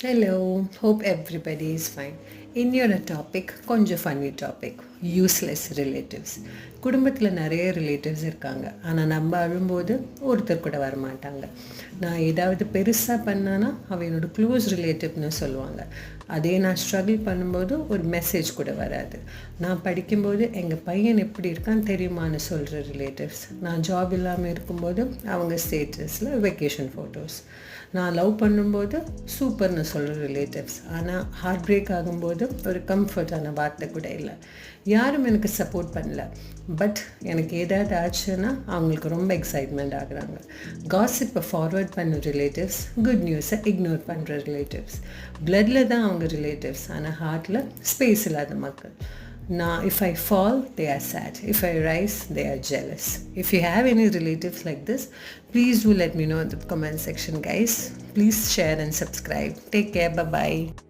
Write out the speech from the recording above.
Hello, hope everybody is fine. இன்னொரு topic கொஞ்சம் funny topic, useless relatives. குடும்பத்தில் நிறைய ரிலேட்டிவ்ஸ் இருக்காங்க, ஆனால் நம்ம அழும்போது ஒருத்தர் கூட வரமாட்டாங்க. நான் ஏதாவது பெருசாக பண்ணானா அவள் என்னோடய க்ளோஸ் ரிலேட்டிவ்னு சொல்லுவாங்க. அதே நான் ஸ்ட்ரகிள் பண்ணும்போது ஒரு மெசேஜ் கூட வராது. நான் படிக்கும்போது எங்கள் பையன் எப்படி இருக்கான்னு தெரியுமான்னு சொல்கிற ரிலேட்டிவ்ஸ். நான் ஜாப் இல்லாமல் இருக்கும்போது அவங்க ஸ்டேட்டஸில் வெக்கேஷன் ஃபோட்டோஸ். நான் லவ் பண்ணும்போது சூப்பர்னு சொல்கிற ரிலேட்டிவ்ஸ், ஆனால் ஹார்ட் பிரேக் ஆகும்போது ஒரு கம்ஃபர்டான வார்த்தை கூட இல்லை. யாரும் எனக்கு சப்போர்ட் பண்ணல, பட் எனக்கு ஏதாவது ஆச்சுன்னா அவங்களுக்கு ரொம்ப எக்ஸைட்மெண்ட் ஆகுறாங்க. காசிப்பை ஃபார்வர்ட் பண்ண ரிலேட்டிவ்ஸ், குட் நியூஸை இக்னோர் பண்ணுற ரிலேட்டிவ்ஸ். பிளட்டில் தான் அவங்க ரிலேட்டிவ்ஸ், ஆனால் ஹார்ட்டில் ஸ்பேஸ் இல்லாத மக்கள். Now, if I fall, they are sad. If I rise, they are jealous. If you have any relatives like this, please do let me know in the comment section, guys. Please share and subscribe. Take care. Bye-bye.